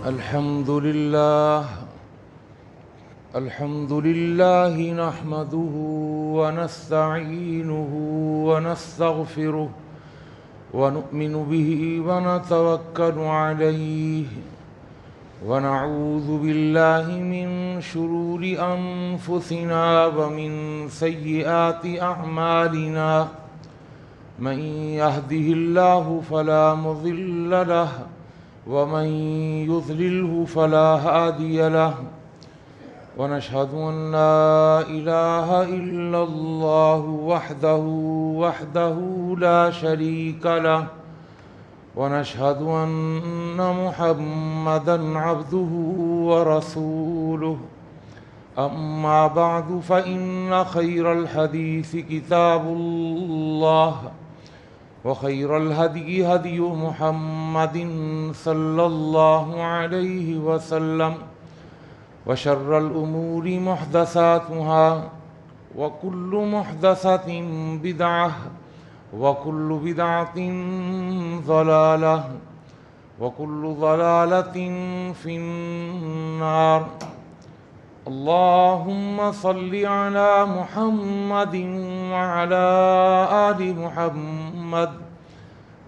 الحمد لله نحمده ونستعينه ونستغفره ونؤمن به ونتوكل عليه ونعوذ بالله من شرور أنفسنا ومن سيئات أعمالنا من يهده الله فلا مضل له ومن يضلله فلا هادي له ونشهد أن لا إله إلا الله وحده لا شريك له ونشهد أن محمدًا عبده ورسوله أما بعد فإن خير الحديث كتاب الله وخير الهدي هدي محمد صلى الله عليه وسلم وشر الأمور محدثاتها وكل محدثة بدعة وكل بدعة ضلالة وكل ضلالة في النار اللهم صل على محمد وعلى آل محمد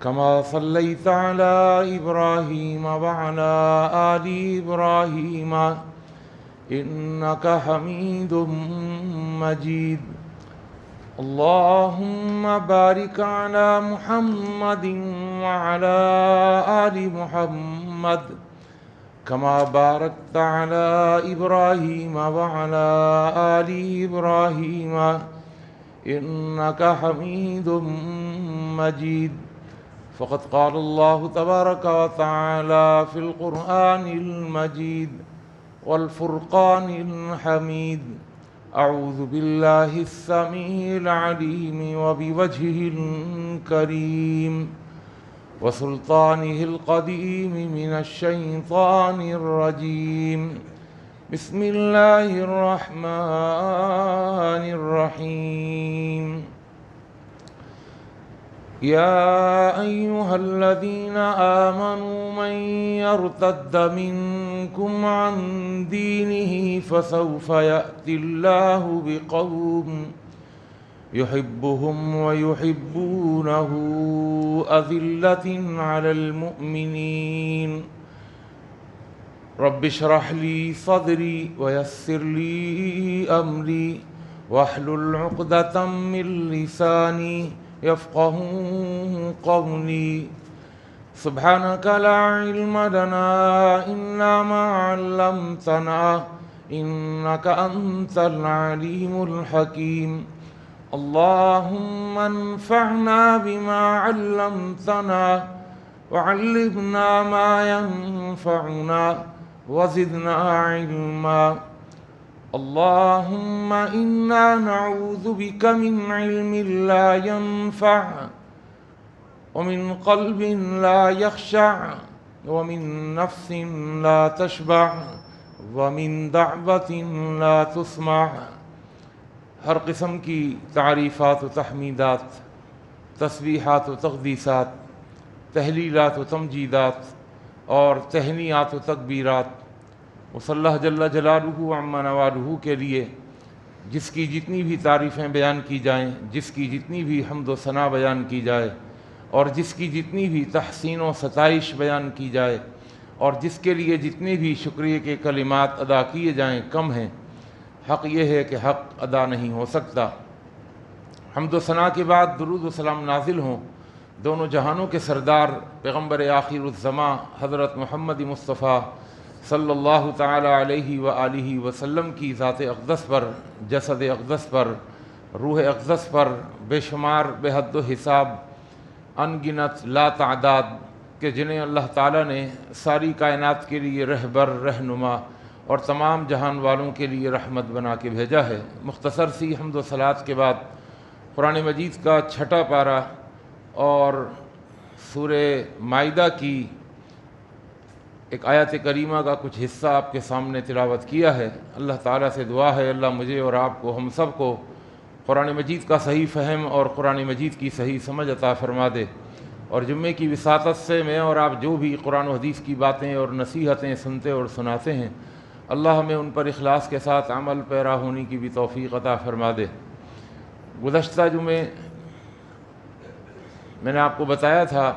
كما صليت على إبراهيم وعلى آل إبراهيم إنك حميد مجيد اللهم بارك على محمد وعلى آل محمد كما باركت على إبراهيم وعلى آل إبراهيم إنك حميد مجيد فقد قال الله تبارك وتعالى في القرآن المجيد والفرقان الحميد أعوذ بالله السميع العليم وبوجهه الكريم وسلطانه القديم من الشيطان الرجيم بسم الله الرحمن الرحيم يا أيها الذين آمنوا من يرتد منكم عن دينه فسوف يأتي الله بقوم يحبهم ويحبونه أذلة على المؤمنين رب اشرح لي صدري ويسر لي أمري واحلل عقدة من لساني يفقهوا قولي سبحانك لا علم لنا إلا ما علمتنا إنك أنت العليم الحكيم اللهم انفعنا بما علمتنا وعلمنا ما ينفعنا وزدنا علما اللهم إنا نعوذ بك من علم لا ينفع ومن قلب لا يخشع ومن نفس لا تشبع ومن دعوة لا تسمع ہر قسم کی تعریفات و تحمیدات، تسبیحات و تقدیسات، تہلیلات و تمجیدات اور تہنیات و تکبیرات اس اللہ جل جلالہ عما نوالہ کے لیے جس کی جتنی بھی تعریفیں بیان کی جائیں، جس کی جتنی بھی حمد و ثنا بیان کی جائے اور جس کی جتنی بھی تحسین و ستائش بیان کی جائے اور جس کے لیے جتنے بھی شکریہ کے کلمات ادا کیے جائیں کم ہیں۔ حق یہ ہے کہ حق ادا نہیں ہو سکتا۔ حمد و ثنا کے بعد درود و سلام نازل ہوں دونوں جہانوں کے سردار پیغمبر آخر الزماں حضرت محمد مصطفیٰ صلی اللہ تعالی علیہ وآلہ وسلم کی ذات اقدس پر، جسد اقدس پر، روح اقدس پر، بے شمار بے حد و حساب ان گنت لا تعداد کہ جنہیں اللہ تعالیٰ نے ساری کائنات کے لیے رہبر، رہنما اور تمام جہان والوں کے لیے رحمت بنا کے بھیجا ہے۔ مختصر سی حمد و صلات کے بعد قرآن مجید کا چھٹا پارہ اور سورہ مائدہ کی ایک آیت کریمہ کا کچھ حصہ آپ کے سامنے تلاوت کیا ہے۔ اللہ تعالیٰ سے دعا ہے اللہ مجھے اور آپ کو، ہم سب کو قرآن مجید کا صحیح فہم اور قرآن مجید کی صحیح سمجھ عطا فرما دے۔ اور جمعے کی وساطت سے میں اور آپ جو بھی قرآن و حدیث کی باتیں اور نصیحتیں سنتے اور سناتے ہیں، اللہ ہمیں ان پر اخلاص کے ساتھ عمل پیرا ہونے کی بھی توفیق عطا فرما دے۔ گزشتہ جمعے میں نے آپ کو بتایا تھا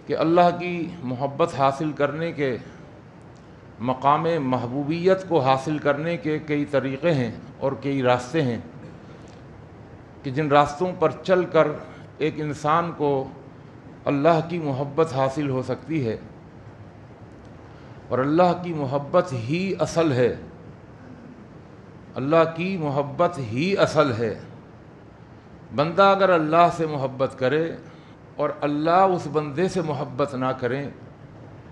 کہ اللہ کی محبت حاصل کرنے کے، مقام محبوبیت کو حاصل کرنے کے کئی طریقے ہیں اور کئی راستے ہیں کہ جن راستوں پر چل کر ایک انسان کو اللہ کی محبت حاصل ہو سکتی ہے، اور اللہ کی محبت ہی اصل ہے، اللہ کی محبت ہی اصل ہے۔ بندہ اگر اللہ سے محبت کرے اور اللہ اس بندے سے محبت نہ کریں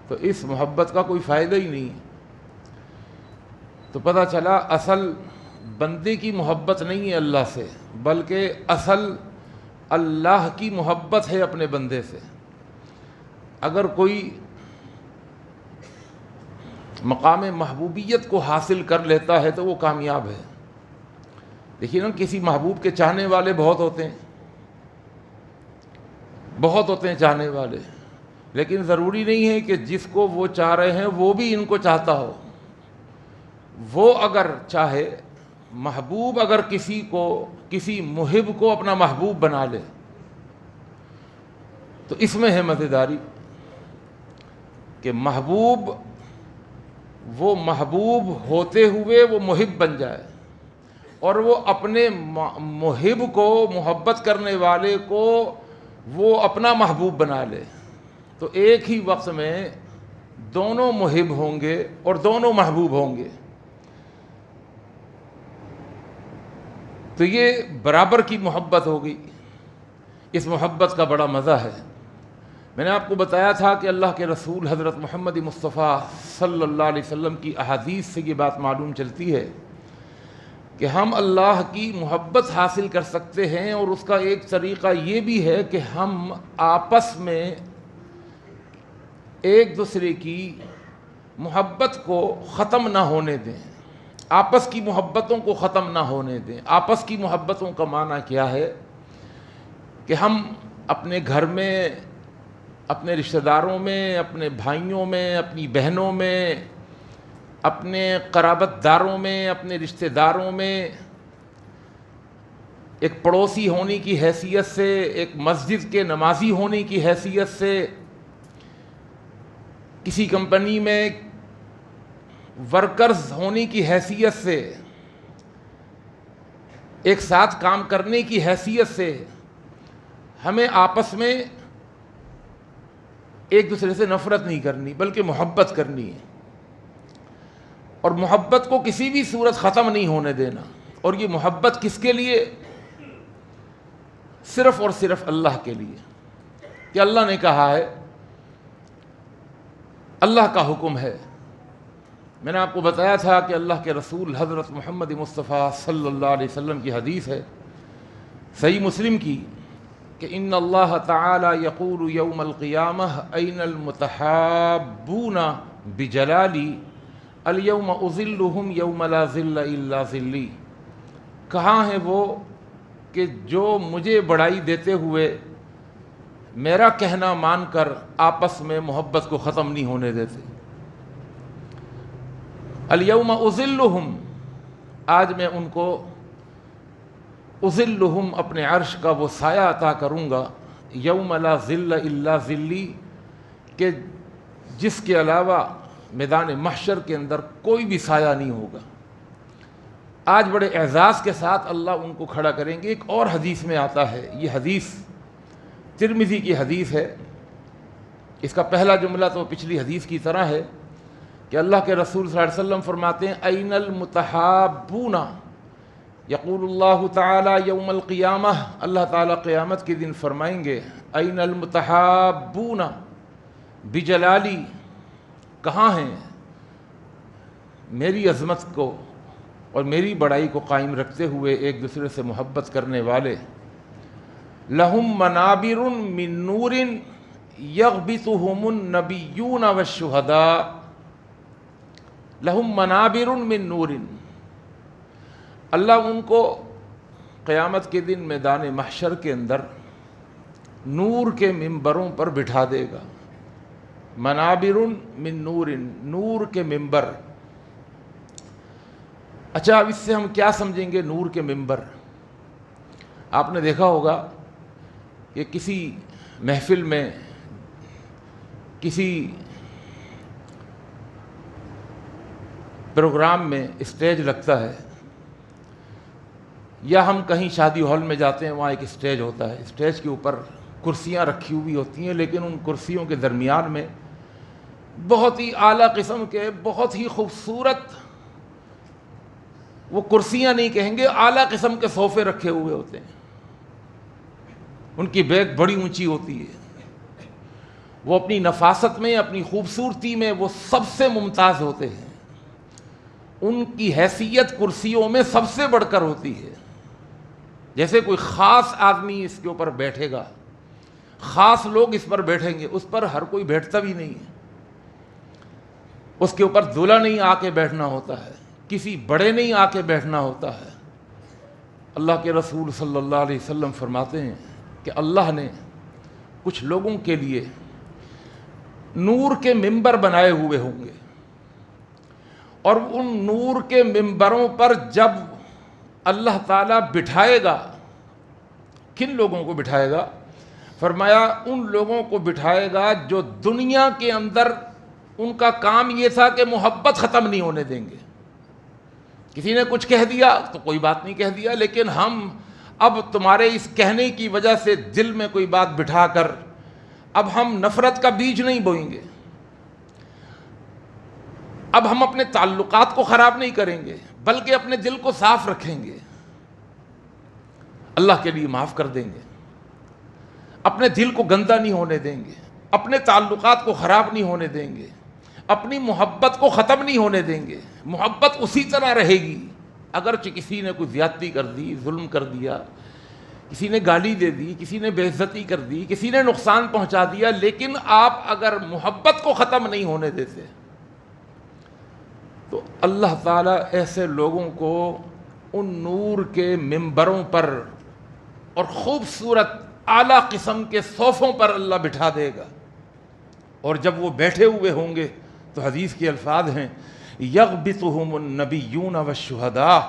تو اس محبت کا کوئی فائدہ ہی نہیں۔ تو پتہ چلا اصل بندے کی محبت نہیں ہے اللہ سے، بلکہ اصل اللہ کی محبت ہے اپنے بندے سے۔ اگر کوئی مقام محبوبیت کو حاصل کر لیتا ہے تو وہ کامیاب ہے۔ دیکھیے نا، کسی محبوب کے چاہنے والے بہت ہوتے ہیں، بہت ہوتے ہیں چاہنے والے، لیکن ضروری نہیں ہے کہ جس کو وہ چاہ رہے ہیں وہ بھی ان کو چاہتا ہو۔ وہ اگر چاہے، محبوب اگر کسی محب کو اپنا محبوب بنا لے تو اس میں ہے مزیداری کہ وہ محبوب ہوتے ہوئے وہ محب بن جائے، اور وہ اپنے محب کو، محبت کرنے والے کو وہ اپنا محبوب بنا لے، تو ایک ہی وقت میں دونوں محب ہوں گے اور دونوں محبوب ہوں گے۔ تو یہ برابر کی محبت ہوگی۔ اس محبت کا بڑا مزہ ہے۔ میں نے آپ کو بتایا تھا کہ اللہ کے رسول حضرت محمد مصطفیٰ صلی اللہ علیہ وسلم کی احادیث سے یہ بات معلوم چلتی ہے کہ ہم اللہ کی محبت حاصل کر سکتے ہیں، اور اس کا ایک طریقہ یہ بھی ہے کہ ہم آپس میں ایک دوسرے کی محبت کو ختم نہ ہونے دیں، آپس کی محبتوں کو ختم نہ ہونے دیں۔ آپس کی محبتوں کا معنی کیا ہے کہ ہم اپنے گھر میں، اپنے رشتہ داروں میں، اپنے بھائیوں میں، اپنی بہنوں میں، اپنے قرابت داروں میں، اپنے رشتہ داروں میں، ایک پڑوسی ہونے کی حیثیت سے، ایک مسجد کے نمازی ہونے کی حیثیت سے، کسی کمپنی میں ورکرز ہونے کی حیثیت سے، ایک ساتھ کام کرنے کی حیثیت سے ہمیں آپس میں ایک دوسرے سے نفرت نہیں کرنی بلکہ محبت کرنی ہے، اور محبت کو کسی بھی صورت ختم نہیں ہونے دینا۔ اور یہ محبت کس کے لیے؟ صرف اور صرف اللہ کے لیے، کہ اللہ نے کہا ہے، اللہ کا حکم ہے۔ میں نے آپ کو بتایا تھا کہ اللہ کے رسول حضرت محمد مصطفیٰ صلی اللہ علیہ وسلم کی حدیث ہے صحیح مسلم کی کہ ان اللہ تعالی یقول یوم القیامہ این المتحابون بجلالی الیوم اظلہم یوم لا ظل الا ظلی۔ کہاں ہیں وہ کہ جو مجھے بڑائی دیتے ہوئے میرا کہنا مان کر آپس میں محبت کو ختم نہیں ہونے دیتے۔ الیوم اظلہم، آج میں ان کو اظلہم، اپنے عرش کا وہ سایہ عطا کروں گا، یوم لا ظل الا ظلی، کہ جس کے علاوہ میدان محشر کے اندر کوئی بھی سایہ نہیں ہوگا۔ آج بڑے اعزاز کے ساتھ اللہ ان کو کھڑا کریں گے۔ ایک اور حدیث میں آتا ہے، یہ حدیث ترمذی کی حدیث ہے، اس کا پہلا جملہ تو پچھلی حدیث کی طرح ہے کہ اللہ کے رسول صلی اللہ علیہ وسلم فرماتے ہیں این المتحابون، یقول اللہ تعالی یوم القیامہ، اللہ تعالیٰ قیامت کے دن فرمائیں گے این المتحابون بجلالی، کہاں ہیں میری عظمت کو اور میری بڑائی کو قائم رکھتے ہوئے ایک دوسرے سے محبت کرنے والے، لہم منابر من نور یغبطہم النبیون والشہداء، لہم منابر من نور، اللہ ان کو قیامت کے دن میدان محشر کے اندر نور کے ممبروں پر بٹھا دے گا. منابر من نور، نور کے ممبر. اچھا اب اس سے ہم کیا سمجھیں گے نور کے ممبر؟ آپ نے دیکھا ہوگا کہ کسی محفل میں کسی پروگرام میں اسٹیج لگتا ہے، یا ہم کہیں شادی ہال میں جاتے ہیں، وہاں ایک اسٹیج ہوتا ہے، اسٹیج کے اوپر کرسیاں رکھی ہوئی ہوتی ہیں، لیکن ان کرسیوں کے درمیان میں بہت ہی اعلیٰ قسم کے بہت ہی خوبصورت، وہ کرسیاں نہیں کہیں گے، اعلیٰ قسم کے صوفے رکھے ہوئے ہوتے ہیں. ان کی بیک بڑی اونچی ہوتی ہے. وہ اپنی نفاست میں، اپنی خوبصورتی میں وہ سب سے ممتاز ہوتے ہیں. ان کی حیثیت کرسیوں میں سب سے بڑھ کر ہوتی ہے. جیسے کوئی خاص آدمی اس کے اوپر بیٹھے گا، خاص لوگ اس پر بیٹھیں گے، اس پر ہر کوئی بیٹھتا بھی نہیں ہے. اس کے اوپر دولہا نہیں آ کے بیٹھنا ہوتا ہے، کسی بڑے نہیں آ کے بیٹھنا ہوتا ہے. اللہ کے رسول صلی اللہ علیہ وسلم فرماتے ہیں کہ اللہ نے کچھ لوگوں کے لیے نور کے ممبر بنائے ہوئے ہوں گے، اور ان نور کے ممبروں پر جب اللہ تعالیٰ بٹھائے گا، کن لوگوں کو بٹھائے گا؟ فرمایا ان لوگوں کو بٹھائے گا جو دنیا کے اندر ان کا کام یہ تھا کہ محبت ختم نہیں ہونے دیں گے. کسی نے کچھ کہہ دیا تو کوئی بات نہیں کہہ دیا، لیکن ہم اب تمہارے اس کہنے کی وجہ سے دل میں کوئی بات بٹھا کر اب ہم نفرت کا بیج نہیں بوئیں گے، اب ہم اپنے تعلقات کو خراب نہیں کریں گے، بلکہ اپنے دل کو صاف رکھیں گے، اللہ کے لیے معاف کر دیں گے، اپنے دل کو گندا نہیں ہونے دیں گے، اپنے تعلقات کو خراب نہیں ہونے دیں گے، اپنی محبت کو ختم نہیں ہونے دیں گے. محبت اسی طرح رہے گی. اگرچہ کسی نے کوئی زیادتی کر دی، ظلم کر دیا، کسی نے گالی دے دی، کسی نے بے عزتی کر دی، کسی نے نقصان پہنچا دیا، لیکن آپ اگر محبت کو ختم نہیں ہونے دیتے تو اللہ تعالیٰ ایسے لوگوں کو ان نور کے ممبروں پر اور خوبصورت اعلیٰ قسم کے صوفوں پر اللہ بٹھا دے گا. اور جب وہ بیٹھے ہوئے ہوں گے تو حدیث کے الفاظ ہیں یغبطہم النبیون والشہداء،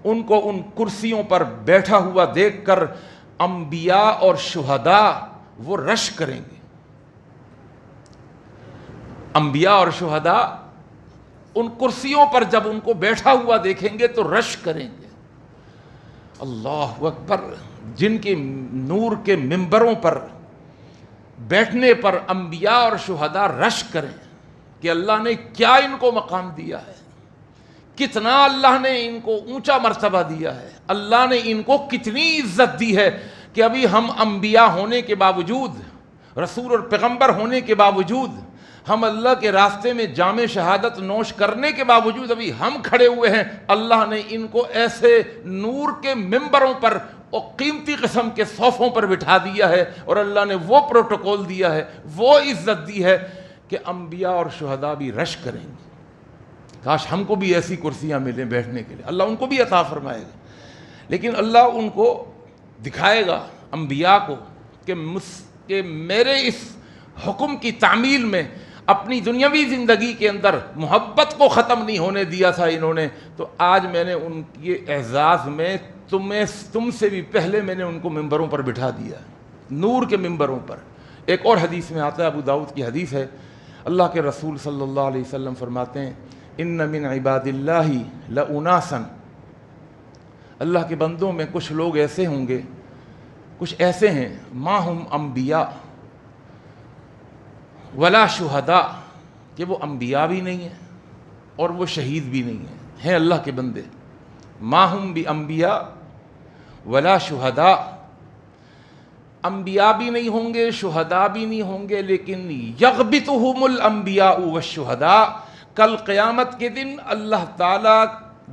ان کو ان کرسیوں پر بیٹھا ہوا دیکھ کر انبیاء اور شہداء وہ رش کریں گے. انبیاء اور شہداء ان کرسیوں پر جب ان کو بیٹھا ہوا دیکھیں گے تو رش کریں گے. اللہ اکبر. جن کے نور کے ممبروں پر بیٹھنے پر انبیاء اور شہداء رش کریں کہ اللہ نے کیا ان کو مقام دیا ہے، کتنا اللہ نے ان کو اونچا مرتبہ دیا ہے، اللہ نے ان کو کتنی عزت دی ہے کہ ابھی ہم انبیاء ہونے کے باوجود، رسول اور پیغمبر ہونے کے باوجود، ہم اللہ کے راستے میں جام شہادت نوش کرنے کے باوجود ابھی ہم کھڑے ہوئے ہیں. اللہ نے ان کو ایسے نور کے ممبروں پر اور قیمتی قسم کے صوفوں پر بٹھا دیا ہے، اور اللہ نے وہ پروٹوکول دیا ہے، وہ عزت دی ہے کہ انبیاء اور شہداء بھی رش کریں گے. کاش ہم کو بھی ایسی کرسیاں ملیں بیٹھنے کے لیے. اللہ ان کو بھی عطا فرمائے گا، لیکن اللہ ان کو دکھائے گا انبیاء کو کہ میرے اس حکم کی تعمیل میں اپنی دنیاوی زندگی کے اندر محبت کو ختم نہیں ہونے دیا تھا انہوں نے، تو آج میں نے ان کے اعزاز میں تم سے بھی پہلے میں نے ان کو ممبروں پر بٹھا دیا، نور کے ممبروں پر. ایک اور حدیث میں آتا ہے، ابو داؤد کی حدیث ہے، اللہ کے رسول صلی اللہ علیہ وسلم فرماتے ہیں ان من عباد اللہ لاناسا، اللہ کے بندوں میں کچھ لوگ ایسے ہوں گے، کچھ ایسے ہیں ما ہم انبیاء ولا شہداء، کہ وہ انبیاء بھی نہیں ہیں اور وہ شہید بھی نہیں ہیں اللہ کے بندے. ما ہم بانبیاء ولا شہداء، انبیاء بھی نہیں ہوں گے، شہداء بھی نہیں ہوں گے، لیکن یغبطہم الانبیاء والشہداء، کل قیامت کے دن اللہ تعالیٰ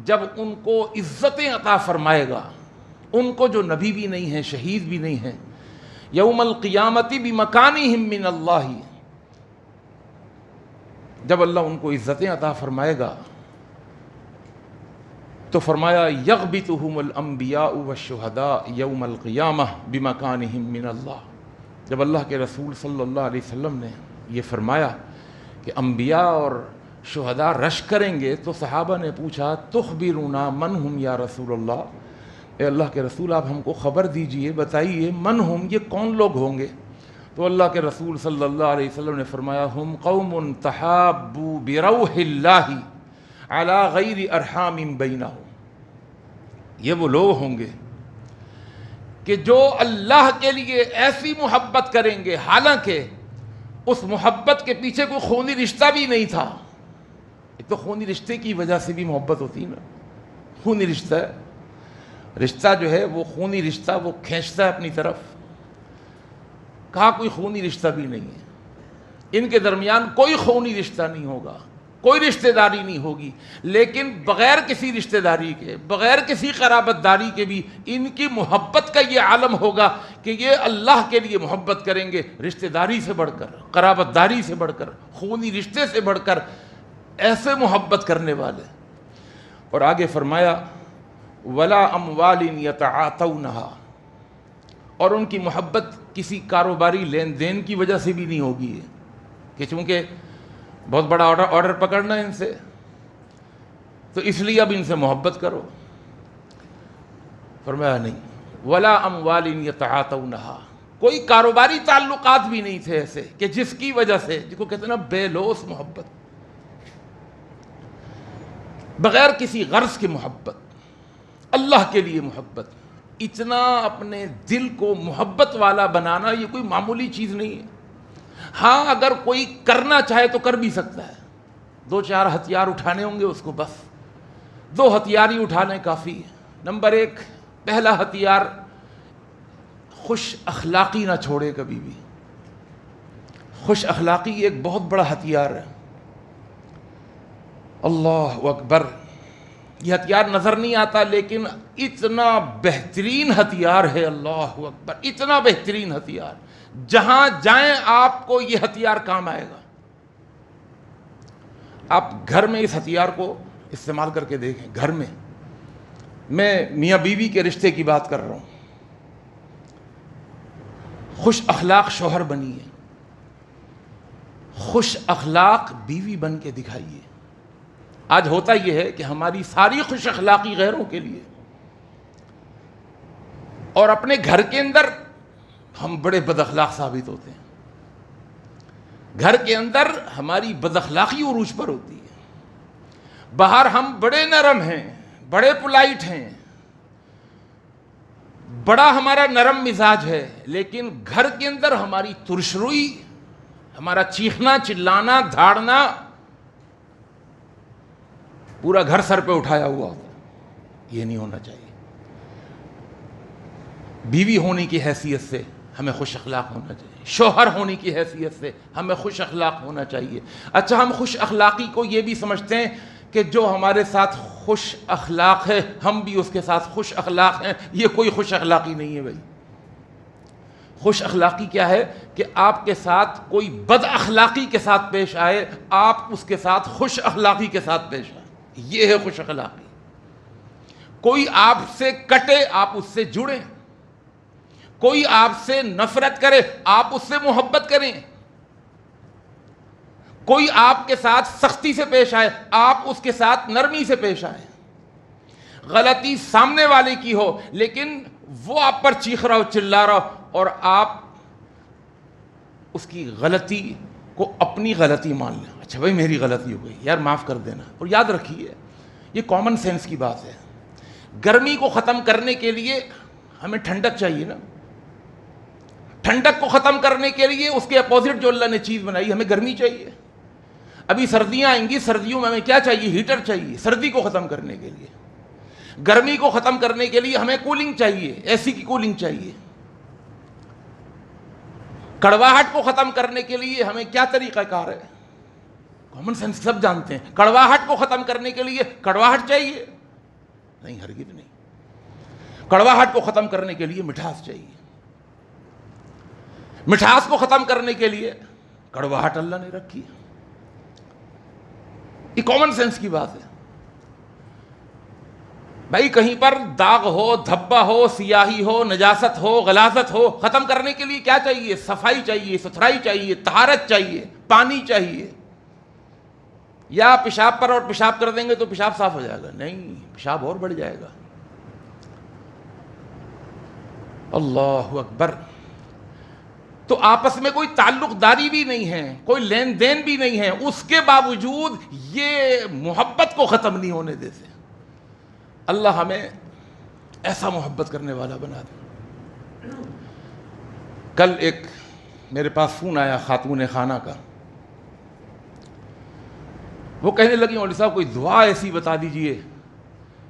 جب ان کو عزتیں عطا فرمائے گا، ان کو جو نبی بھی نہیں ہیں، شہید بھی نہیں ہیں، یوم القیامت بمکانہم من اللہ، جب اللہ ان کو عزتیں عطا فرمائے گا تو فرمایا یغبطہم الانبیاء والشہداء یوم القیامہ بمکانہم من اللہ، جب اللہ کے رسول صلی اللہ علیہ وسلم نے یہ فرمایا کہ انبیاء اور شہداء رش کریں گے تو صحابہ نے پوچھا تخبرنا من ہم یا رسول اللہ، اے اللہ کے رسول آپ ہم کو خبر دیجئے، بتائیے من ہم، یہ کون لوگ ہوں گے؟ تو اللہ کے رسول صلی اللہ علیہ وسلم نے فرمایا ہم قوم تحابوا بروح اللہ علی غیر ارحام بینہم، یہ وہ لوگ ہوں گے کہ جو اللہ کے لیے ایسی محبت کریں گے حالانکہ اس محبت کے پیچھے کوئی خونی رشتہ بھی نہیں تھا۔ ایک تو خونی رشتے کی وجہ سے بھی محبت ہوتی ہے نا، خونی رشتہ ہے، رشتہ جو ہے وہ خونی رشتہ وہ کھینچتا ہے اپنی طرف، کہا کوئی خونی رشتہ بھی نہیں ہے، ان کے درمیان کوئی خونی رشتہ نہیں ہوگا، کوئی رشتہ داری نہیں ہوگی، لیکن بغیر کسی رشتہ داری کے، بغیر کسی قرابت داری کے بھی ان کی محبت کا یہ عالم ہوگا کہ یہ اللہ کے لیے محبت کریں گے، رشتہ داری سے بڑھ کر، قرابت داری سے بڑھ کر، خونی رشتے سے بڑھ کر، ایسے محبت کرنے والے۔ اور آگے فرمایا ولا اموال یتعاطونها، اور ان کی محبت کسی کاروباری لین دین کی وجہ سے بھی نہیں ہوگی کہ چونکہ بہت بڑا آرڈر پکڑنا ہے ان سے تو اس لیے اب ان سے محبت کرو، فرمایا نہیں، ولا اموال یتعاطونها، کوئی کاروباری تعلقات بھی نہیں تھے ایسے کہ جس کی وجہ سے، جس کو کہتے ہیں نا بے لوث محبت، بغیر کسی غرض کی محبت، اللہ کے لیے محبت، اتنا اپنے دل کو محبت والا بنانا یہ کوئی معمولی چیز نہیں ہے۔ ہاں اگر کوئی کرنا چاہے تو کر بھی سکتا ہے، 2-4 ہتھیار اٹھانے ہوں گے اس کو، بس 2 ہتھیار ہی اٹھا لیں کافی ہے۔ نمبر 1، پہلا ہتھیار خوش اخلاقی نہ چھوڑے کبھی بھی، خوش اخلاقی ایک بہت بڑا ہتھیار ہے۔ اللہ اکبر، یہ ہتھیار نظر نہیں آتا لیکن اتنا بہترین ہتھیار ہے، اللہ اکبر، اتنا بہترین ہتھیار، جہاں جائیں آپ کو یہ ہتھیار کام آئے گا۔ آپ گھر میں اس ہتھیار کو استعمال کر کے دیکھیں، گھر میں، میں میاں بیوی کے رشتے کی بات کر رہا ہوں، خوش اخلاق شوہر بنیے، خوش اخلاق بیوی بن کے دکھائیے۔ آج ہوتا یہ ہے کہ ہماری ساری خوش اخلاقی غیروں کے لیے، اور اپنے گھر کے اندر ہم بڑے بد اخلاق ثابت ہوتے ہیں، گھر کے اندر ہماری بد اخلاقی عروج پر ہوتی ہے، باہر ہم بڑے نرم ہیں، بڑے پولائٹ ہیں، بڑا ہمارا نرم مزاج ہے، لیکن گھر کے اندر ہماری ترش روئی، ہمارا چیخنا چلانا دھاڑنا، پورا گھر سر پہ اٹھایا ہوا ہوتا ہے، یہ نہیں ہونا چاہیے۔ بیوی ہونے کی حیثیت سے ہمیں خوش اخلاق ہونا چاہیے، شوہر ہونے کی حیثیت سے ہمیں خوش اخلاق ہونا چاہیے۔ اچھا، ہم خوش اخلاقی کو یہ بھی سمجھتے ہیں کہ جو ہمارے ساتھ خوش اخلاق ہے ہم بھی اس کے ساتھ خوش اخلاق ہیں، یہ کوئی خوش اخلاقی نہیں ہے بھائی۔ خوش اخلاقی کیا ہے کہ آپ کے ساتھ کوئی بد اخلاقی کے ساتھ پیش آئے، آپ اس کے ساتھ خوش اخلاقی کے ساتھ پیش آئے، یہ ہے خوش اخلاقی۔ کوئی آپ سے کٹے آپ اس سے جڑیں، کوئی آپ سے نفرت کرے آپ اس سے محبت کریں، کوئی آپ کے ساتھ سختی سے پیش آئے آپ اس کے ساتھ نرمی سے پیش آئے۔ غلطی سامنے والے کی ہو لیکن وہ آپ پر چیخ رہا ہو چلا رہا ہو اور آپ اس کی غلطی کو اپنی غلطی مان لیں، اچھا بھائی میری غلطی ہو گئی یار معاف کر دینا۔ اور یاد رکھیے یہ کامن سینس کی بات ہے، گرمی کو ختم کرنے کے لیے ہمیں ٹھنڈک چاہیے نا، ٹھنڈک کو ختم کرنے کے لیے اس کے اپوزٹ جو اللہ نے چیز بنائی ہمیں گرمی چاہیے۔ ابھی سردیاں آئیں گی، سردیوں میں ہمیں کیا چاہیے؟ ہیٹر چاہیے سردی کو ختم کرنے کے لیے، گرمی کو ختم کرنے کے لیے ہمیں کولنگ چاہیے، اے سی کی کولنگ چاہیے، کڑواہٹ کو ختم کرنے کے لیے ہمیں کیا طریقہ کار ہے؟ کامن سینس سب جانتے ہیں، کڑواہٹ کو ختم کرنے کے لیے کڑواہٹ چاہیے؟ نہیں، ہرگز نہیں۔ کڑواہٹ کو ختم کرنے کے لیے مٹھاس چاہیے، مٹھاس کو ختم کرنے کے لیے کڑواہٹ اللہ نے رکھی ہے، یہ کامن سینس کی بات ہے۔ بھائی کہیں پر داغ ہو، دھبا ہو، سیاہی ہو، نجاست ہو، غلاظت ہو، ختم کرنے کے لیے کیا چاہیے؟ صفائی چاہیے، ستھرائی چاہیے، طہارت چاہیے، پانی چاہیے. یا پیشاب پر اور پیشاب کر دیں گے تو پیشاب صاف ہو جائے گا؟ نہیں، پیشاب اور بڑھ جائے گا. اللہ اکبر. تو آپس میں کوئی تعلق داری بھی نہیں ہے، کوئی لین دین بھی نہیں ہے، اس کے باوجود یہ محبت کو ختم نہیں ہونے دیتے. اللہ ہمیں ایسا محبت کرنے والا بنا دے. کل ایک میرے پاس فون آیا خاتون خانہ کا. وہ کہنے لگی مولوی صاحب کوئی دعا ایسی بتا دیجئے،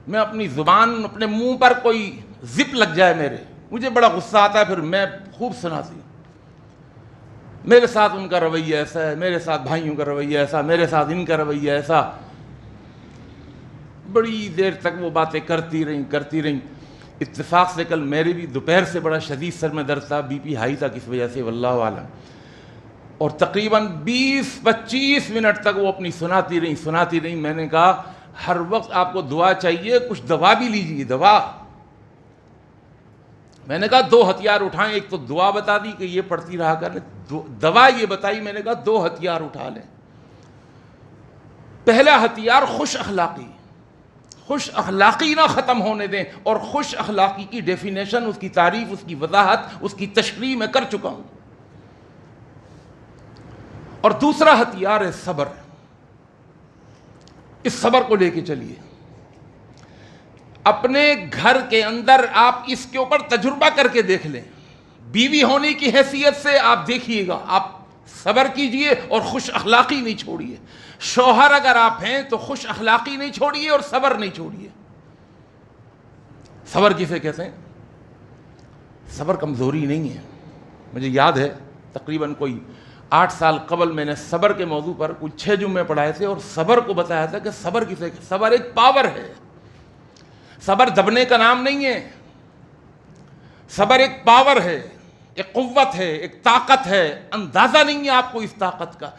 میں اپنی زبان، اپنے منہ پر کوئی زپ لگ جائے میرے، مجھے بڑا غصہ آتا ہے، پھر میں خوب سناتی ہوں. میرے ساتھ ان کا رویہ ایسا ہے، میرے ساتھ بھائیوں کا رویہ ایسا، میرے ساتھ ان کا رویہ ایسا. بڑی دیر تک وہ باتیں کرتی رہیں. اتفاق سے کل میرے بھی دوپہر سے بڑا شدید سر میں درد تھا، بی پی ہائی تھا کس وجہ سے واللہ عالم. اور تقریباً 20-25 منٹ تک وہ اپنی سناتی رہیں. میں نے کہا ہر وقت آپ کو دعا چاہیے، کچھ دوا بھی لیجیے، دوا. میں نے کہا 2 ہتھیار اٹھائیں، ایک تو دعا بتا دی کہ یہ پڑھتی رہا کریں، دوا یہ بتائی. میں نے کہا 2 ہتھیار اٹھا لیں. پہلا ہتھیار خوش اخلاقی نہ ختم ہونے دیں. اور خوش اخلاقی کی ڈیفینیشن، اس کی تعریف، اس کی وضاحت، اس کی تشریح میں کر چکا ہوں. اور دوسرا ہتھیار ہے صبر. اس صبر کو لے کے چلیے. اپنے گھر کے اندر آپ اس کے اوپر تجربہ کر کے دیکھ لیں. بیوی ہونے کی حیثیت سے آپ دیکھیے گا، آپ صبر کیجئے اور خوش اخلاقی نہیں چھوڑیے. شوہر اگر آپ ہیں تو خوش اخلاقی نہیں چھوڑیے اور صبر نہیں چھوڑیے. صبر کسے کہتے ہیں؟ صبر کمزوری نہیں ہے. مجھے یاد ہے تقریباً کوئی 8 سال قبل میں نے صبر کے موضوع پر کچھ 6 جمعے پڑھائے تھے اور صبر کو بتایا تھا کہ صبر کسے کہتے ہیں. صبر ایک پاور ہے. صبر دبنے کا نام نہیں ہے. صبر ایک پاور ہے، ایک قوت ہے، ایک طاقت ہے. اندازہ نہیں ہے آپ کو اس طاقت کا.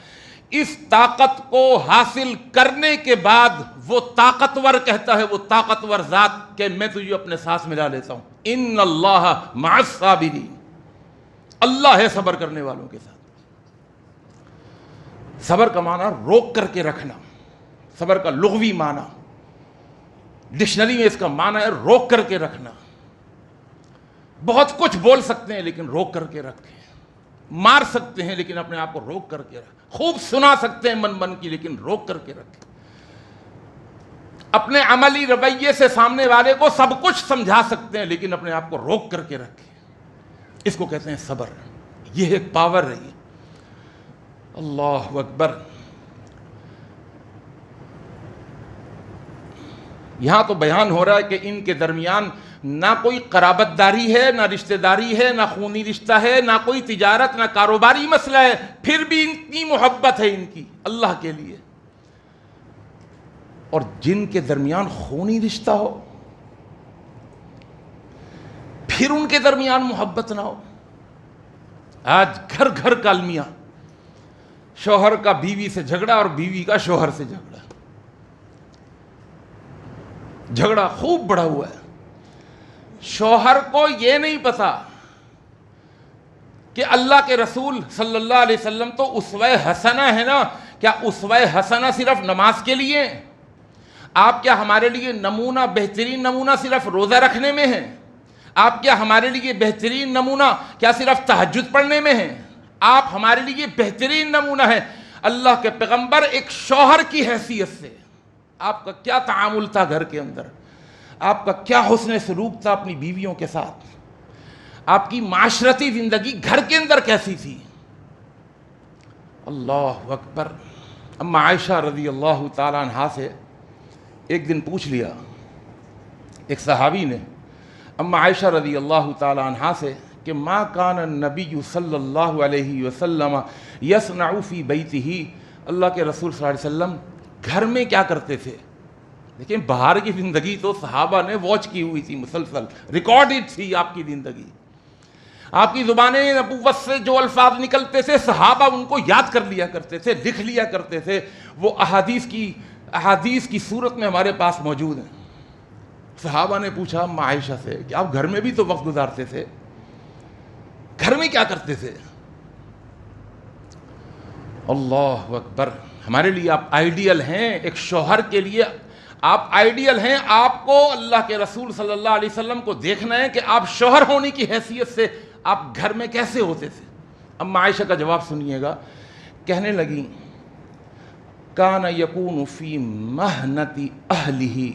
اس طاقت کو حاصل کرنے کے بعد وہ طاقتور کہتا ہے، وہ طاقتور ذات، کہ میں تجھے اپنے ساتھ ملا لیتا ہوں. ان اللہ مع الصابرین. اللہ ہے صبر کرنے والوں کے ساتھ. صبر کا معنی روک کر کے رکھنا. صبر کا لغوی معنی ڈکشنری میں اس کا معنی ہے روک کر کے رکھنا. بہت کچھ بول سکتے ہیں لیکن روک کر کے رکھیں. مار سکتے ہیں لیکن اپنے آپ کو روک کر کے رکھیں. خوب سنا سکتے ہیں من کی لیکن روک کر کے رکھیں. اپنے عملی رویے سے سامنے والے کو سب کچھ سمجھا سکتے ہیں لیکن اپنے آپ کو روک کر کے رکھیں. اس کو کہتے ہیں صبر. یہ ایک پاور ہے. یہ اللہ اکبر. یہاں تو بیان ہو رہا ہے کہ ان کے درمیان نہ کوئی قرابت داری ہے، نہ رشتہ داری ہے، نہ خونی رشتہ ہے، نہ کوئی تجارت، نہ کاروباری مسئلہ ہے، پھر بھی اتنی محبت ہے ان کی اللہ کے لیے. اور جن کے درمیان خونی رشتہ ہو پھر ان کے درمیان محبت نہ ہو. آج گھر گھر کا المیہ، شوہر کا بیوی سے جھگڑا اور بیوی کا شوہر سے جھگڑا خوب بڑھا ہوا ہے. شوہر کو یہ نہیں پتا کہ اللہ کے رسول صلی اللہ علیہ وسلم تو اسوہ حسنہ ہے نا. کیا اسوہ حسنہ صرف نماز کے لیے؟ آپ کیا ہمارے لیے نمونہ، بہترین نمونہ صرف روزہ رکھنے میں ہے؟ آپ کیا ہمارے لیے بہترین نمونہ کیا صرف تہجد پڑھنے میں ہے؟ آپ ہمارے لیے بہترین نمونہ ہے. اللہ کے پیغمبر ایک شوہر کی حیثیت سے آپ کا کیا تعامل تھا گھر کے اندر؟ آپ کا کیا حسن سلوک تھا اپنی بیویوں کے ساتھ؟ آپ کی معاشرتی زندگی گھر کے اندر کیسی تھی؟ اللہ اکبر. اما عائشہ رضی اللہ تعالیٰ عنہا سے ایک دن پوچھ لیا ایک صحابی نے اما عائشہ رضی اللہ تعالیٰ عنہا سے کہ ما کان النبی صلی اللہ علیہ وسلم یصنع فی بیتہ. اللہ کے رسول صلی اللہ علیہ وسلم گھر میں کیا کرتے تھے؟ لیکن باہر کی زندگی تو صحابہ نے واچ کی ہوئی تھی، مسلسل ریکارڈڈ تھی آپ کی زندگی. آپ کی زبانیں نبوت سے جو الفاظ نکلتے تھے صحابہ ان کو یاد کر لیا کرتے تھے، لکھ لیا کرتے تھے. وہ احادیث کی صورت میں ہمارے پاس موجود ہیں. صحابہ نے پوچھا اما عائشہ سے کہ آپ گھر میں بھی تو وقت گزارتے تھے، گھر میں کیا کرتے تھے؟ اللہ اکبر، ہمارے لیے آپ آئیڈیل ہیں، ایک شوہر کے لیے آپ آئیڈیل ہیں۔ آپ کو اللہ کے رسول صلی اللہ علیہ وسلم کو دیکھنا ہے کہ آپ شوہر ہونے کی حیثیت سے آپ گھر میں کیسے ہوتے تھے۔ اما عائشہ کا جواب سنیے گا، کہنے لگیں کان یکون فی محنت اہلہ،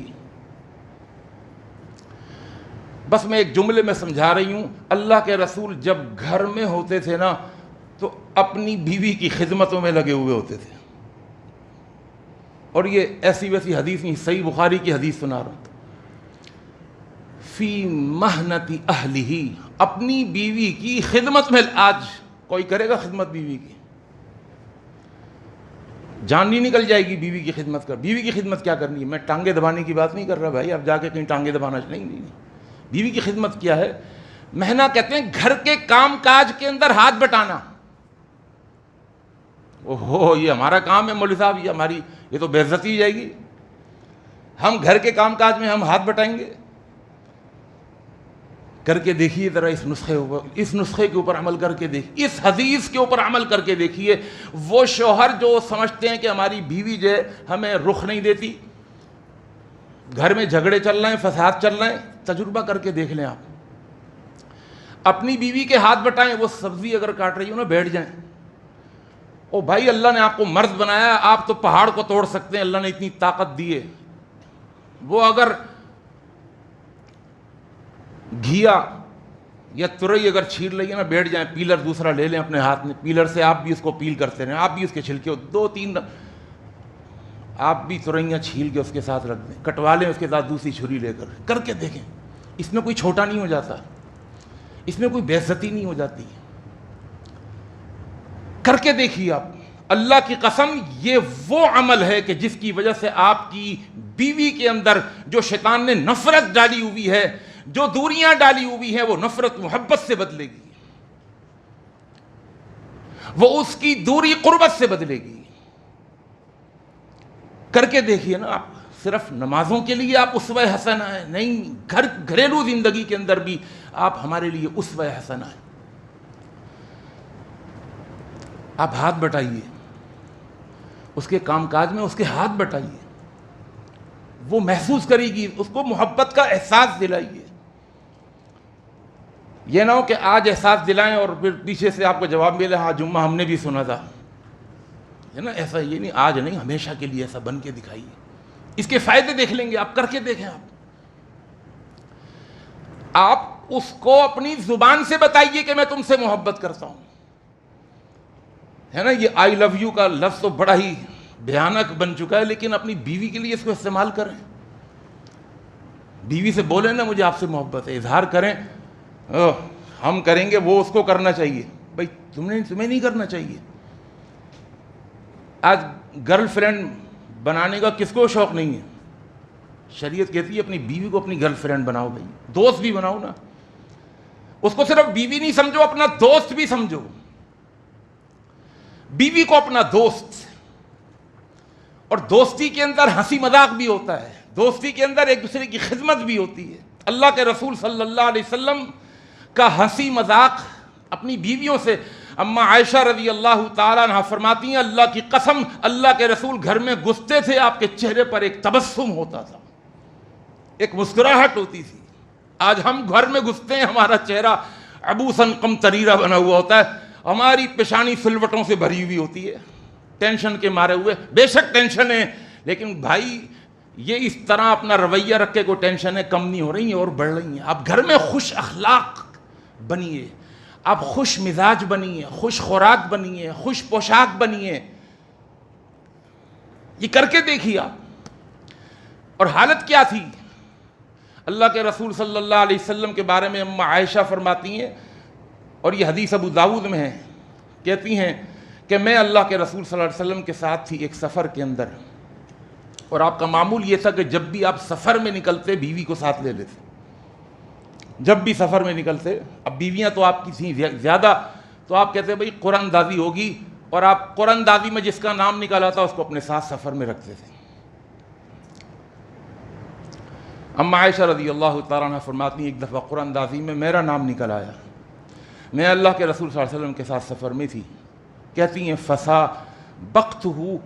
بس میں ایک جملے میں سمجھا رہی ہوں، اللہ کے رسول جب گھر میں ہوتے تھے نا تو اپنی بیوی کی خدمتوں میں لگے ہوئے ہوتے تھے۔ اور یہ ایسی ویسی حدیث نہیں، صحیح بخاری کی حدیث سنا رہا ہوں، فی محنت اہلہ، اپنی بیوی کی خدمت میں۔ آج کوئی کرے گا خدمت بیوی کی؟ جان نہیں نکل جائے گی بیوی کی خدمت کر۔ بیوی کی خدمت کیا کرنی ہے؟ میں ٹانگیں دبانے کی بات نہیں کر رہا بھائی، اب جا کے کہیں ٹانگیں دبانا نہیں۔ بیوی کی خدمت کیا ہے؟ محنہ کہتے ہیں گھر کے کام کاج کے اندر ہاتھ بٹانا۔ اوہو یہ ہمارا کام ہے مولوی صاحب، یہ تو بے عزتی جائے گی، ہم گھر کے کام کاج میں ہم ہاتھ بٹائیں گے؟ کر کے دیکھیے ذرا اس نسخے کے اوپر عمل کر کے دیکھیے، اس حدیث کے اوپر عمل کر کے دیکھیے۔ وہ شوہر جو سمجھتے ہیں کہ ہماری بیوی جو ہے ہمیں رخ نہیں دیتی، گھر میں جھگڑے چل رہے ہیں، فساد چل رہے ہیں، تجربہ کر کے دیکھ لیں آپ، اپنی بیوی کے ہاتھ بٹائیں، وہ سبزی اگر کاٹ رہی ہو نا بیٹھ جائیں، او بھائی اللہ نے آپ کو مرد بنایا، آپ تو پہاڑ کو توڑ سکتے ہیں، اللہ نے اتنی طاقت دی ہے۔ وہ اگر گھیا یا ترئی اگر چھیل رہی ہے نا بیٹھ جائیں، پیلر دوسرا لے لیں اپنے ہاتھ میں، پیلر سے آپ بھی اس کو پیل کرتے رہیں، آپ بھی اس کے چھلکے 2-3 آپ بھی ترئیاں چھیل کے اس کے ساتھ رکھ دیں، کٹوا لیں اس کے ساتھ دوسری چھری لے کر کے دیکھیں، اس میں کوئی چھوٹا نہیں ہو جاتا، اس میں کوئی بے عزتی نہیں ہو جاتی۔ کر کے دیکھیے آپ، اللہ کی قسم یہ وہ عمل ہے کہ جس کی وجہ سے آپ کی بیوی کے اندر جو شیطان نے نفرت ڈالی ہوئی ہے، جو دوریاں ڈالی ہوئی ہیں، وہ نفرت محبت سے بدلے گی، وہ اس کی دوری قربت سے بدلے گی۔ کر کے دیکھیے نا آپ، صرف نمازوں کے لیے آپ اسوہ حسنہ ہیں نہیں، گھریلو زندگی کے اندر بھی آپ ہمارے لیے اسوہ حسنہ ہیں۔ آپ ہاتھ بٹائیے اس کے کام کاج میں، اس کے ہاتھ بٹائیے، وہ محسوس کرے گی، اس کو محبت کا احساس دلائیے۔ یہ نہ ہو کہ آج احساس دلائیں اور پھر پیچھے سے آپ کو جواب ملے ہاں جمعہ ہم نے بھی سنا تھا، ہے نا؟ ایسا یہ نہیں، آج نہیں، ہمیشہ کے لیے ایسا بن کے دکھائیے، اس کے فائدے دیکھ لیں گے آپ، کر کے دیکھیں آپ اس کو اپنی زبان سے بتائیے کہ میں تم سے محبت کرتا ہوں، ہے نا؟ یہ آئی لو یو کا لفظ تو بڑا ہی بھیانک بن چکا ہے، لیکن اپنی بیوی کے لیے اس کو استعمال کریں، بیوی سے بولیں نا مجھے آپ سے محبت ہے، اظہار کریں، ہم کریں گے وہ اس کو کرنا چاہیے، بھائی تمہیں نہیں کرنا چاہیے۔ آج گرل فرینڈ بنانے کا کس کو شوق نہیں ہے؟ شریعت کہتی ہے اپنی بیوی کو اپنی گرل فرینڈ بناؤ، بھائی دوست بھی بناؤ نا، اس کو صرف بیوی نہیں سمجھو، اپنا دوست بھی سمجھو، بیوی کو اپنا دوست۔ اور دوستی کے اندر ہنسی مذاق بھی ہوتا ہے، دوستی کے اندر ایک دوسرے کی خدمت بھی ہوتی ہے۔ اللہ کے رسول صلی اللہ علیہ وسلم کا ہنسی مذاق اپنی بیویوں سے، اما عائشہ رضی اللہ تعالیٰ عنہ فرماتی ہیں اللہ کی قسم اللہ کے رسول گھر میں گھستے تھے، آپ کے چہرے پر ایک تبسم ہوتا تھا، ایک مسکراہٹ ہوتی تھی۔ آج ہم گھر میں گھستے ہیں، ہمارا چہرہ عبوساً قمطریرہ بنا ہوا ہوتا ہے، ہماری پیشانی سلوٹوں سے بھری ہوئی ہوتی ہے، ٹینشن کے مارے ہوئے۔ بے شک ٹینشن ہے، لیکن بھائی یہ اس طرح اپنا رویہ رکھ کے کوئی ٹینشنیں کم نہیں ہو رہی ہیں اور بڑھ رہی ہیں۔ آپ گھر میں خوش اخلاق بنیے، آپ خوش مزاج بنیے، خوش خوراک بنیے، خوش پوشاک بنیے، یہ کر کے دیکھیے آپ۔ اور حالت کیا تھی؟ اللہ کے رسول صلی اللہ علیہ وسلم کے بارے میں اما عائشہ فرماتی ہیں، اور یہ حدیث ابو داؤد میں ہے، کہتی ہیں کہ میں اللہ کے رسول صلی اللہ علیہ وسلم کے ساتھ تھی ایک سفر کے اندر، اور آپ کا معمول یہ تھا کہ جب بھی آپ سفر میں نکلتے بیوی کو ساتھ لے لیتے، جب بھی سفر میں نکلتے۔ اب بیویاں تو آپ کی تھیں زیادہ، تو آپ کہتے بھائی قرآن دازی ہوگی، اور آپ قرآن دازی میں جس کا نام نکالا تھا اس کو اپنے ساتھ سفر میں رکھتے تھے۔ اما عائشہ رضی اللہ تعالیٰ عنہ فرماتی ہیں ایک دفعہ قرآن اندازی میں میرا نام نکل آیا، میں اللہ کے رسول صلی اللہ علیہ وسلم کے ساتھ سفر میں تھی، کہتی ہیں فسا بقت ہو،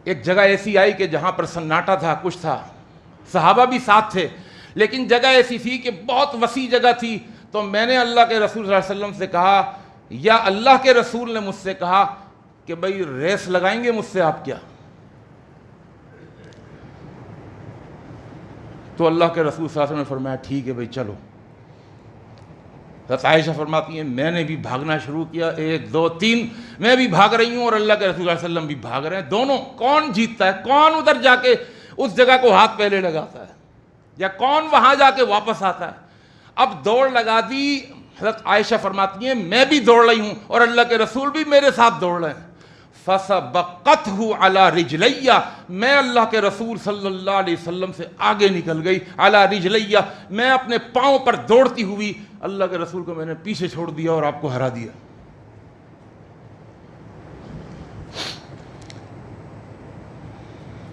ایک جگہ ایسی آئی کہ جہاں پر سناٹا تھا، کچھ تھا، صحابہ بھی ساتھ تھے لیکن جگہ ایسی تھی کہ بہت وسیع جگہ تھی، تو میں نے اللہ کے رسول صلی اللہ علیہ وسلم سے کہا، یا اللہ کے رسول نے مجھ سے کہا کہ بھئی ریس لگائیں گے مجھ سے آپ کیا؟ تو اللہ کے رسول صلی اللہ علیہ وسلم نے فرمایا ٹھیک ہے بھئی چلو۔ حضرت عائشہ فرماتی ہیں میں نے بھی بھاگنا شروع کیا، 1 2 3 میں بھی بھاگ رہی ہوں اور اللہ کے رسول صلی اللہ علیہ وسلم بھی بھاگ رہے ہیں، دونوں کون جیتتا ہے، کون ادھر جا کے اس جگہ کو ہاتھ پہلے لگاتا ہے یا کون وہاں جا کے واپس آتا ہے؟ اب دوڑ لگا دی، حضرت عائشہ فرماتی ہیں میں بھی دوڑ رہی ہوں اور اللہ کے رسول بھی میرے ساتھ دوڑ رہے ہیں، فَسَبَقَتْهُ عَلَى رِجْلَيَّ، میں اللہ کے رسول صلی اللہ علیہ وسلم سے آگے نکل گئی، عَلَى رِجْلَيَّ، میں اپنے پاؤں پر دوڑتی ہوئی اللہ کے رسول کو میں نے پیچھے چھوڑ دیا اور آپ کو ہرا دیا۔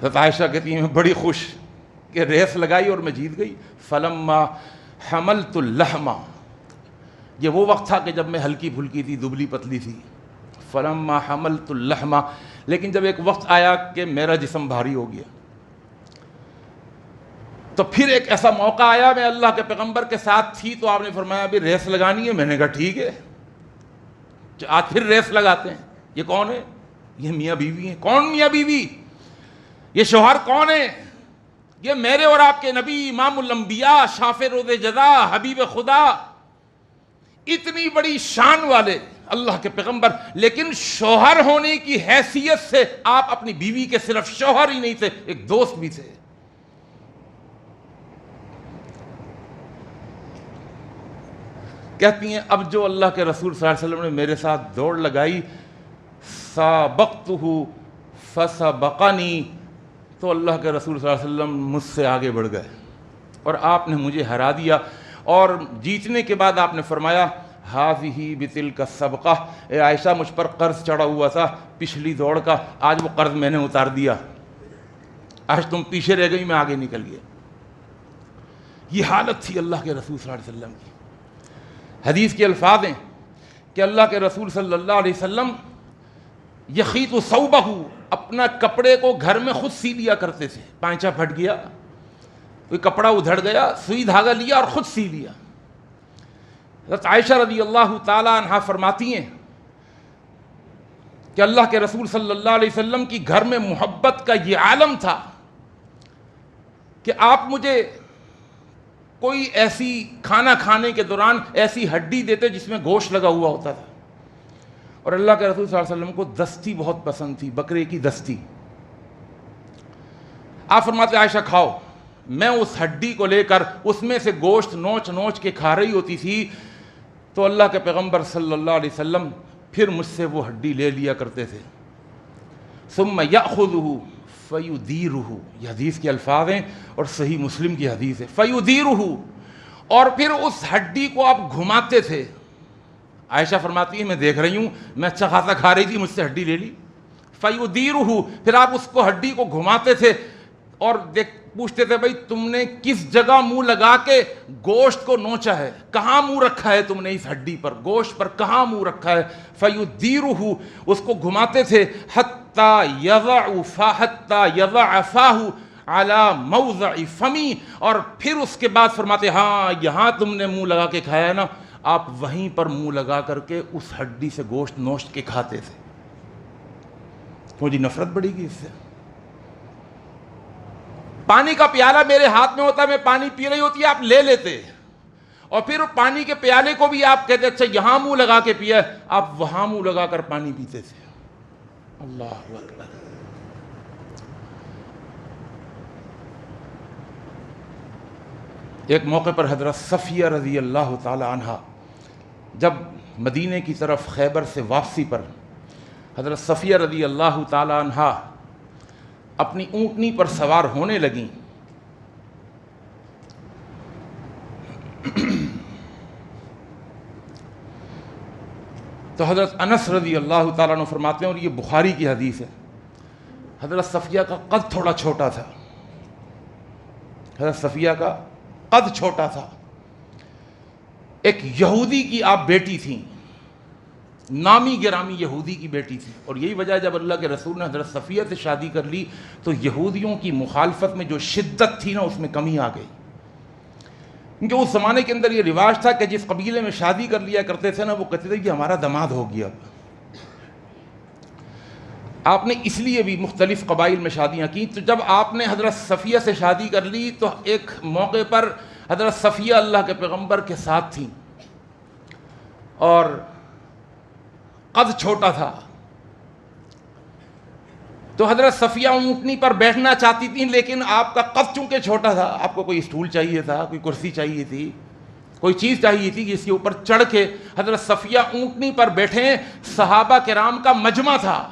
حضرت عائشہ کہتی ہیں میں بڑی خوش کہ ریس لگائی اور میں جیت گئی۔ فَلَمَّا حَمَلْتُ اللَّحْمَ، یہ وہ وقت تھا کہ جب میں ہلکی پھلکی تھی، دبلی پتلی تھی۔ فَلَمَّا حَمَلْتُ اللَّحْمَ، لیکن جب ایک وقت آیا کہ میرا جسم بھاری ہو گیا، تو پھر ایک ایسا موقع آیا، میں اللہ کے پیغمبر کے ساتھ تھی تو آپ نے فرمایا ابھی ریس لگانی ہے، میں نے کہا ٹھیک ہے، آج پھر ریس لگاتے ہیں۔ یہ کون ہے؟ یہ میاں بیوی ہیں۔ کون میاں بیوی؟ یہ شوہر کون ہے؟ یہ میرے اور آپ کے نبی، امام الانبیاء، شافع روز جزا، حبیب خدا، اتنی بڑی شان والے اللہ کے پیغمبر، لیکن شوہر ہونے کی حیثیت سے آپ اپنی بیوی کے صرف شوہر ہی نہیں تھے، ایک دوست بھی تھے۔ کہتی ہیں اب جو اللہ کے رسول صلی اللہ علیہ وسلم نے میرے ساتھ دوڑ لگائی، سابقتہ فسبقنی، تو اللہ کے رسول صلی اللہ علیہ وسلم مجھ سے آگے بڑھ گئے اور آپ نے مجھے ہرا دیا، اور جیتنے کے بعد آپ نے فرمایا ہاذہ بتلک السبقہ، اے عائشہ مجھ پر قرض چڑھا ہوا تھا پچھلی دوڑ کا، آج وہ قرض میں نے اتار دیا، آج تم پیچھے رہ گئی، میں آگے نکل گیا۔ یہ حالت تھی اللہ کے رسول صلی اللہ علیہ وسلم کی۔ حدیث کے الفاظ ہیں کہ اللہ کے رسول صلی اللہ علیہ وسلم یخیط ثوبہ، اپنا کپڑے کو گھر میں خود سی لیا کرتے تھے، پائنچہ پھٹ گیا، کوئی کپڑا ادھڑ گیا، سوئی دھاگا لیا اور خود سی لیا۔ حضرت عائشہ رضی اللہ تعالی عنہا فرماتی ہیں کہ اللہ کے رسول صلی اللہ علیہ وسلم کی گھر میں محبت کا یہ عالم تھا کہ آپ مجھے کوئی ایسی کھانا کھانے کے دوران ایسی ہڈی دیتے جس میں گوشت لگا ہوا ہوتا تھا، اور اللہ کے رسول صلی اللہ علیہ وسلم کو دستی بہت پسند تھی، بکرے کی دستی۔ آپ فرماتے عائشہ کھاؤ، میں اس ہڈی کو لے کر اس میں سے گوشت نوچ نوچ کے کھا رہی ہوتی تھی، تو اللہ کے پیغمبر صلی اللہ علیہ وسلم پھر مجھ سے وہ ہڈی لے لیا کرتے تھے۔ ثم یأخذہ فیدیرہ، یہ حدیث کے الفاظ ہیں اور صحیح مسلم کی حدیث ہے، فیدیرہ، اور پھر اس ہڈی کو آپ گھماتے تھے۔ عائشہ فرماتی ہے میں دیکھ رہی ہوں، میں اچھا خاصا کھا رہی تھی، مجھ سے ہڈی لے لی، فیدیرہ، پھر آپ اس کو ہڈی کو گھماتے تھے اور پوچھتے تھے بھائی تم نے کس جگہ منہ لگا کے گوشت کو نوچا ہے، کہاں منہ رکھا ہے تم نے اس ہڈی پر، گوشت پر کہاں منہ رکھا ہے، فیدیرہ، اس کو گھماتے تھے، حتی یضع فاہ علی موضع فمی، اور پھر اس کے بعد فرماتے ہاں یہاں تم نے منہ لگا کے کھایا ہے نا، آپ وہیں پر منہ لگا کر کے اس ہڈی سے گوشت نوچ کے کھاتے تھے۔ مجھے نفرت بڑھی گی اس سے۔ پانی کا پیالہ میرے ہاتھ میں ہوتا ہے، میں پانی پی رہی ہوتی ہے، آپ لے لیتے، اور پھر پانی کے پیالے کو بھی آپ کہتے اچھا یہاں منہ لگا کے پیا، آپ وہاں منہ لگا کر پانی پیتے تھے۔ اللہ اکبر۔ ایک موقع پر حضرت صفیہ رضی اللہ تعالی عنہ جب مدینے کی طرف خیبر سے واپسی پر حضرت صفیہ رضی اللہ تعالی عنہ اپنی اونٹنی پر سوار ہونے لگیں، تو حضرت انس رضی اللہ تعالیٰ عنہ فرماتے ہیں، اور یہ بخاری کی حدیث ہے، حضرت صفیہ کا قد تھوڑا چھوٹا تھا، حضرت صفیہ کا قد چھوٹا تھا. ایک یہودی کی آپ بیٹی تھیں، نامی گرامی یہودی کی بیٹی تھی، اور یہی وجہ ہے جب اللہ کے رسول نے حضرت صفیہ سے شادی کر لی تو یہودیوں کی مخالفت میں جو شدت تھی نا اس میں کمی آ گئی. کیونکہ اس زمانے کے اندر یہ رواج تھا کہ جس قبیلے میں شادی کر لیا کرتے تھے نا وہ کہتے تھے کہ ہمارا داماد ہو گیا. آپ نے اس لیے بھی مختلف قبائل میں شادیاں کی. تو جب آپ نے حضرت صفیہ سے شادی کر لی تو ایک موقع پر حضرت صفیہ اللہ کے پیغمبر کے ساتھ تھیں اور قد چھوٹا تھا. تو حضرت صفیہ اونٹنی پر بیٹھنا چاہتی تھیں لیکن آپ کا قد چونکہ چھوٹا تھا، آپ کو کوئی اسٹول چاہیے تھا، کوئی کرسی چاہیے تھی، کوئی چیز چاہیے تھی جس کے اوپر چڑھ کے حضرت صفیہ اونٹنی پر بیٹھیں. صحابہ کرام کا مجمع تھا.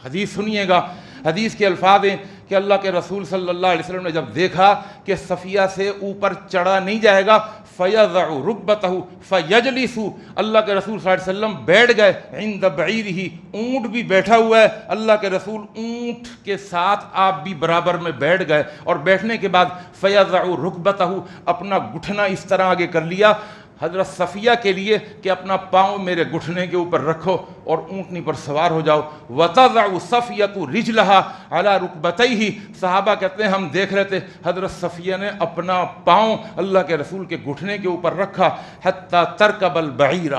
حدیث سنیے گا، حدیث کے الفاظ ہیں کہ اللہ کے رسول صلی اللہ علیہ وسلم نے جب دیکھا کہ صفیہ سے اوپر چڑھا نہیں جائے گا فَيَضَعُ رُكْبَتَهُ فَيَجْلِسُ، اللہ کے رسول صلی اللہ علیہ وسلم بیٹھ گئے. عِنْدَ بَعِيرِهِ، اونٹ بھی بیٹھا ہوا ہے، اللہ کے رسول اونٹ کے ساتھ آپ بھی برابر میں بیٹھ گئے، اور بیٹھنے کے بعد فَيَضَعُ رُكْبَتَهُ، اپنا گھٹنا اس طرح آگے کر لیا حضرت صفیہ کے لیے کہ اپنا پاؤں میرے گھٹنے کے اوپر رکھو اور اونٹنی پر سوار ہو جاؤ. وَتَضَعُ صَفِيَّةُ رِجْلَهَا عَلَى رُكْبَتَيْهِ، صحابہ کہتے ہیں ہم دیکھ رہے تھے حضرت صفیہ نے اپنا پاؤں اللہ کے رسول کے گھٹنے کے اوپر رکھا. حَتَّى تَرْكَبَ الْبَعِيرَ،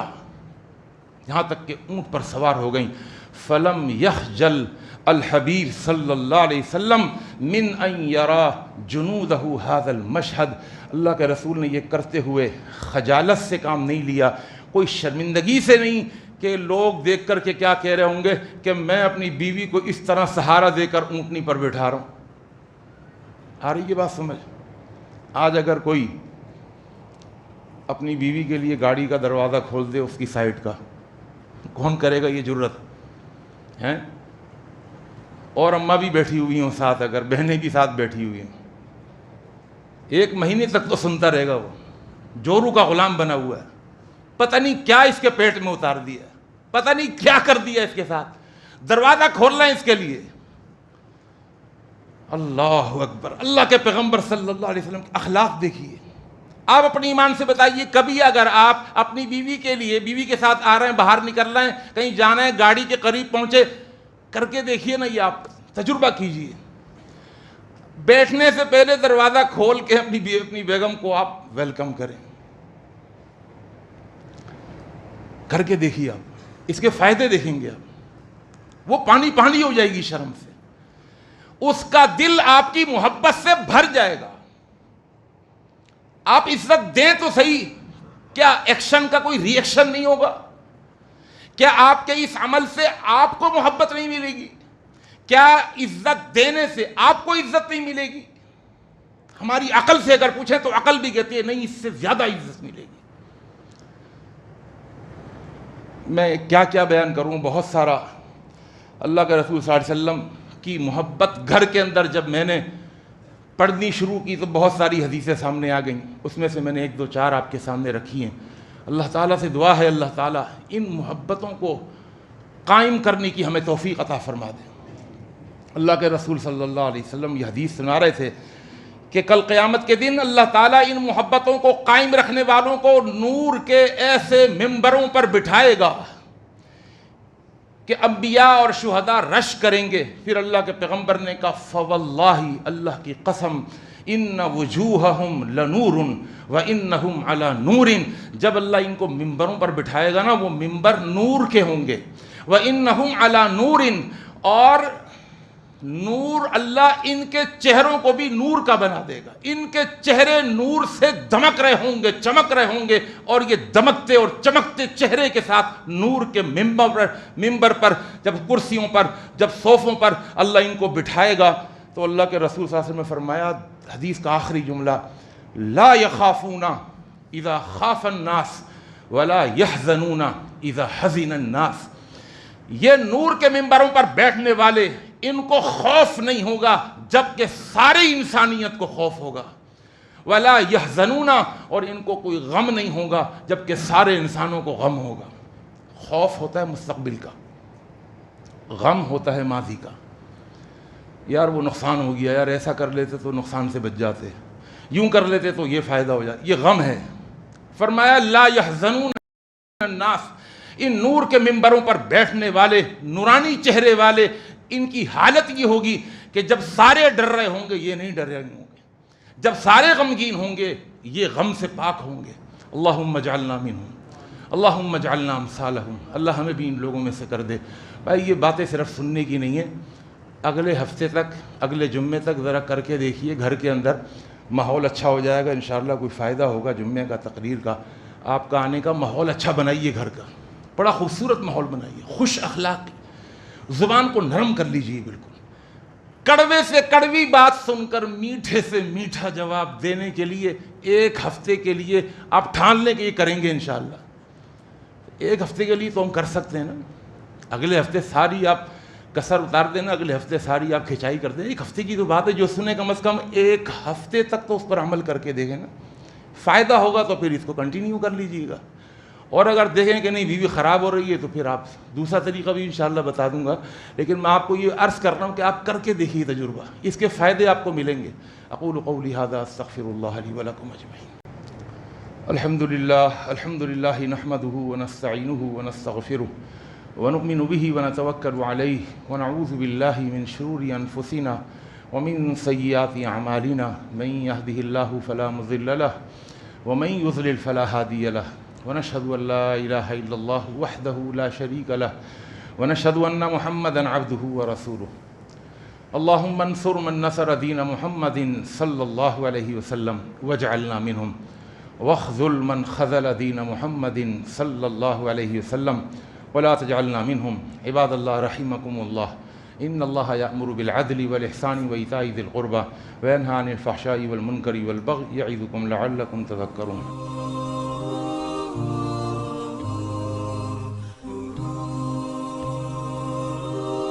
یہاں تک کہ اونٹ پر سوار ہو گئیں. فَلَمْ يَخْجَلْ الحبیب صلی اللہ علیہ وسلم من ان یرا جنودہ هذا المشہد، اللہ کے رسول نے یہ کرتے ہوئے خجالت سے کام نہیں لیا، کوئی شرمندگی سے نہیں کہ لوگ دیکھ کر کے کیا کہہ رہے ہوں گے کہ میں اپنی بیوی کو اس طرح سہارا دے کر اونٹنی پر بٹھا رہا ہوں. آ رہی ہے بات سمجھ؟ آج اگر کوئی اپنی بیوی کے لیے گاڑی کا دروازہ کھول دے اس کی سائڈ کا، کون کرے گا یہ جرت ہیں؟ اور اماں بھی بیٹھی ہوئی ہوں ساتھ، اگر بہنیں بھی ساتھ بیٹھی ہوئی ہیں، 1 مہینے تک تو سنتا رہے گا. وہ جورو کا غلام بنا ہوا ہے، پتہ نہیں کیا اس کے پیٹ میں اتار دیا، پتہ نہیں کیا کر دیا اس کے ساتھ، دروازہ کھولنا ہے اس کے لیے. اللہ اکبر. اللہ کے پیغمبر صلی اللہ علیہ وسلم کے اخلاق دیکھیے. آپ اپنی ایمان سے بتائیے کبھی اگر آپ اپنی بیوی کے لیے، بیوی کے ساتھ آ رہے ہیں، باہر نکل رہے ہیں، کہیں جانا ہے، گاڑی کے قریب پہنچے، کر کے دیکھیے نا، یہ آپ تجربہ کیجئے. بیٹھنے سے پہلے دروازہ کھول کے اپنی بیگم کو آپ ویلکم کریں، کر کے دیکھیے. آپ اس کے فائدے دیکھیں گے، آپ وہ پانی پانی ہو جائے گی شرم سے، اس کا دل آپ کی محبت سے بھر جائے گا. آپ عزت دیں تو صحیح، کیا ایکشن کا کوئی ری ایکشن نہیں ہوگا؟ کیا آپ کے اس عمل سے آپ کو محبت نہیں ملے گی؟ کیا عزت دینے سے آپ کو عزت نہیں ملے گی؟ ہماری عقل سے اگر پوچھیں تو عقل بھی کہتی ہے نہیں، اس سے زیادہ عزت ملے گی. میں کیا کیا بیان کروں، بہت سارا. اللہ کے رسول صلی اللہ علیہ وسلم کی محبت گھر کے اندر جب میں نے پڑھنی شروع کی تو بہت ساری حدیثیں سامنے آ گئیں. اس میں سے میں نے 1 2 4 آپ کے سامنے رکھی ہیں. اللہ تعالیٰ سے دعا ہے اللہ تعالیٰ ان محبتوں کو قائم کرنے کی ہمیں توفیق عطا فرما دے. اللہ کے رسول صلی اللہ علیہ وسلم یہ حدیث سنا رہے تھے کہ کل قیامت کے دن اللہ تعالیٰ ان محبتوں کو قائم رکھنے والوں کو نور کے ایسے ممبروں پر بٹھائے گا کہ انبیاء اور شہداء رش کریں گے. پھر اللہ کے پیغمبر نے کہا فواللہ، اللہ کی قسم، ان وجوہہم لنور وانہم علی نور، جب اللہ ان کو ممبروں پر بٹھائے گا نا وہ ممبر نور کے ہوں گے. وانہم علی نور، اور نور اللہ ان کے چہروں کو بھی نور کا بنا دے گا. ان کے چہرے نور سے دمک رہے ہوں گے، چمک رہے ہوں گے، اور یہ دمکتے اور چمکتے چہرے کے ساتھ نور کے ممبر پر جب کرسیوں پر، جب صوفوں پر اللہ ان کو بٹھائے گا تو اللہ کے رسول صلی اللہ علیہ وسلم نے فرمایا، حدیث کا آخری جملہ، لا یخافون اذا خاف الناس ولا یحزنون اذا حزن الناس. یہ نور کے ممبروں پر بیٹھنے والے، ان کو خوف نہیں ہوگا جبکہ ساری انسانیت کو خوف ہوگا. ولا یحزنون، اور ان کو کوئی غم نہیں ہوگا جبکہ سارے انسانوں کو غم ہوگا. خوف ہوتا ہے مستقبل کا، غم ہوتا ہے ماضی کا. یار وہ نقصان ہو گیا، یار ایسا کر لیتے تو نقصان سے بچ جاتے، یوں کر لیتے تو یہ فائدہ ہو جاتا، یہ غم ہے۔ فرمایا لا یحزنون الناس، ان نور کے ممبروں پر بیٹھنے والے نورانی چہرے والے، ان کی حالت یہ ہوگی کہ جب سارے ڈر رہے ہوں گے یہ نہیں ڈر رہے ہوں گے، جب سارے غمگین ہوں گے یہ غم سے پاک ہوں گے۔ اللہم اجعلنا منہم، اللہم اجعلنا امثالہم، اللہ ہمیں بھی ان لوگوں میں سے کر دے۔ بھائی یہ باتیں صرف سننے کی نہیں ہیں، اگلے ہفتے تک، اگلے جمعے تک ذرا کر کے دیکھیے، گھر کے اندر ماحول اچھا ہو جائے گا انشاءاللہ، کوئی فائدہ ہوگا جمعے کا، تقریر کا، آپ کا آنے کا ماحول اچھا بنائیے، گھر کا بڑا خوبصورت ماحول بنائیے، خوش اخلاقی، زبان کو نرم کر لیجیے بالکل، کڑوے سے کڑوی بات سن کر میٹھے سے میٹھا جواب دینے کے لیے ایک ہفتے کے لیے آپ ٹھان لیں کہ یہ کریں گے انشاءاللہ۔ ایک ہفتے کے لیے تو ہم کر سکتے ہیں نا، اگلے ہفتے ساری آپ کسر اتار دینا، اگلے ہفتے ساری آپ کھچائی کر دیں، ایک ہفتے کی تو بات ہے، جو سنے کم از کم ایک ہفتے تک تو اس پر عمل کر کے دیکھیں نا، فائدہ ہوگا تو پھر اس کو کنٹینیو کر لیجیے گا، اور اگر دیکھیں کہ نہیں بیوی خراب ہو رہی ہے تو پھر آپ دوسرا طریقہ بھی انشاءاللہ بتا دوں گا، لیکن میں آپ کو یہ عرض کر رہا ہوں کہ آپ کر کے دیکھیے تجربہ، اس کے فائدے آپ کو ملیں گے۔ اقول قولی ھذا استغفر اللہ لی ولکم اجمعین۔ الحمد للہ نحمدہ ونستعینہ ونستغفرہ ونؤمن به ونتوکل علیہ ونعوذ باللہ من شرور انفسنا ومن سیئات اعمالنا، من یہدہ اللہ فلا مضل لہ ومن یضلل فلا ہادی لہ، ونشہد ان لا الہ الا اللہ وحدہ لا شریک لہ، ونشہد ان محمدا عبدہ ورسولہ۔ اللہم انصر من نصر دین محمد صلی اللہ علیہ وسلم واجعلنا منہم، واخذل من خذل دین محمد صلی اللہ علیہ وسلم ولا تجعلنا منہم۔ عباد اللہ رحمکم اللہ، ان اللہ یأمر بالعدل والإحسان وإیتاء ذی القربى وینہی عن الفحشاء والمنکر والبغی یعظکم لعلکم تذکرون۔